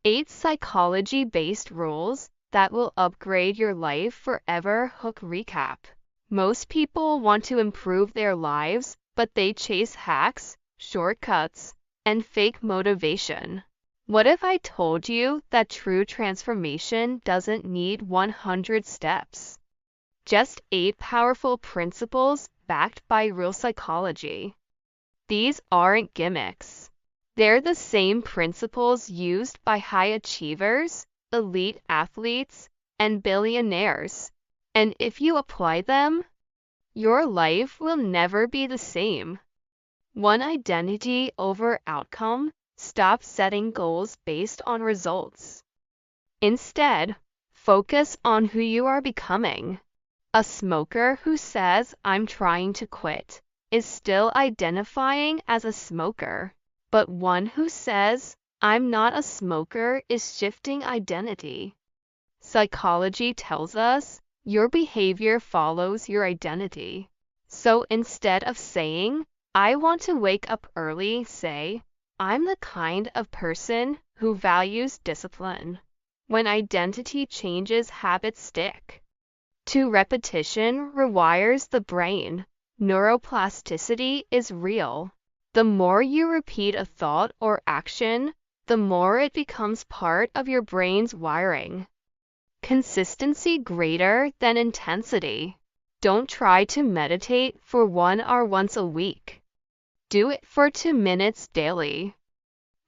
8 psychology-based rules that will upgrade your life forever. Hook recap. Most people want to improve their lives, but they chase hacks, shortcuts, and fake motivation. What if I told you that true transformation doesn't need 100 steps? Just 8 powerful principles backed by real psychology. These aren't gimmicks. They're the same principles used by high achievers, elite athletes, and billionaires. And if you apply them, your life will never be the same. 1. Identity over outcome. Stop setting goals based on results. Instead, focus on who you are becoming. A smoker who says, "I'm trying to quit," is still identifying as a smoker. But one who says, "I'm not a smoker," is shifting identity. Psychology tells us your behavior follows your identity. So instead of saying, "I want to wake up early," say, "I'm the kind of person who values discipline." When identity changes, habits stick. 2. Repetition rewires the brain. Neuroplasticity is real. The more you repeat a thought or action, the more it becomes part of your brain's wiring. Consistency greater than intensity. Don't try to meditate for 1 hour once a week. Do it for 2 minutes daily.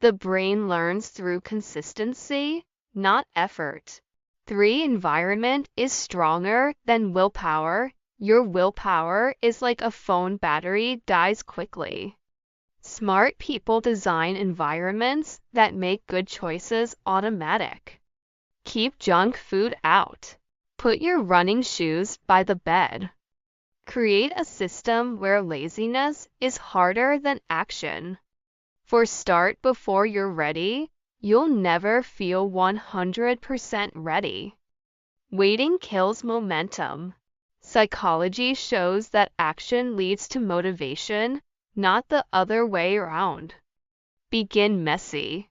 The brain learns through consistency, not effort. 3. Environment is stronger than willpower. Your willpower is like a phone battery, dies quickly. Smart people design environments that make good choices automatic. Keep junk food out. Put your running shoes by the bed. Create a system where laziness is harder than action. Start before you're ready. You'll never feel 100% ready. Waiting kills momentum. Psychology shows that action leads to motivation, not the other way around. Begin messy.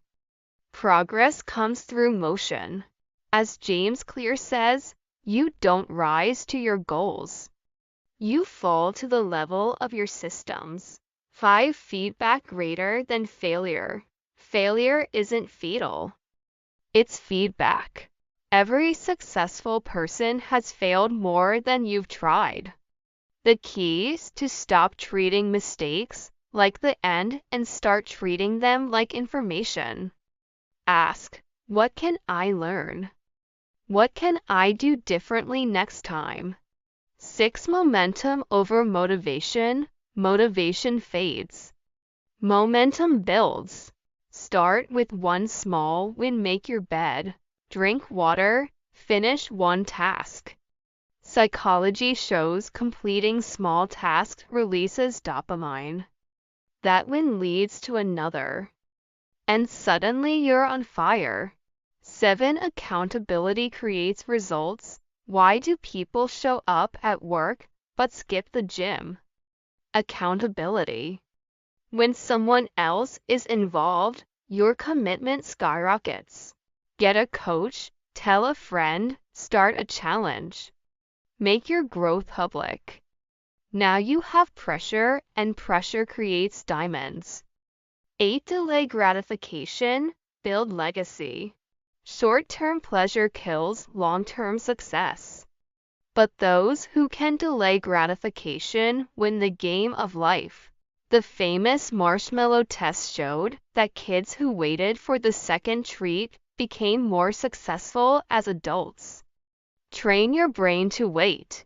Progress comes through motion. As James Clear says, you don't rise to your goals. You fall to the level of your systems. 5. Feedback greater than failure. Failure isn't fatal. It's feedback. Every successful person has failed more than you've tried. The key is to stop treating mistakes like the end and start treating them like information. Ask, what can I learn? What can I do differently next time? 6. Momentum over motivation. Motivation fades. Momentum builds. Start with 1 small win. Make your bed. Drink water. Finish 1 task. Psychology shows completing small tasks releases dopamine. That win leads to another. And suddenly you're on fire. 7. Accountability creates results. Why do people show up at work but skip the gym? Accountability. When someone else is involved, your commitment skyrockets. Get a coach, tell a friend, start a challenge. Make your growth public. Now you have pressure, and pressure creates diamonds. 8. Delay gratification, build legacy. Short-term pleasure kills long-term success. But those who can delay gratification win the game of life. The famous marshmallow test showed that kids who waited for the second treat became more successful as adults. Train your brain to wait.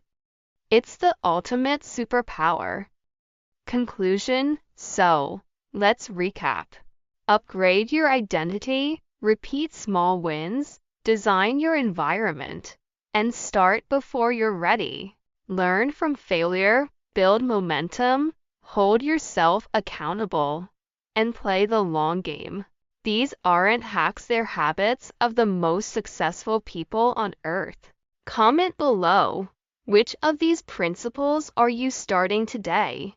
It's the ultimate superpower. Conclusion. So, let's recap. Upgrade your identity, repeat small wins, design your environment, and start before you're ready. Learn from failure, build momentum, hold yourself accountable, and play the long game. These aren't hacks, they're habits of the most successful people on earth. Comment below, which of these principles are you starting today?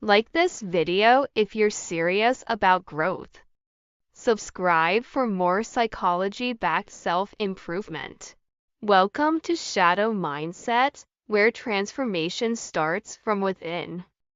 Like this video if you're serious about growth. Subscribe for more psychology-backed self-improvement. Welcome to Shadow Mindset, where transformation starts from within.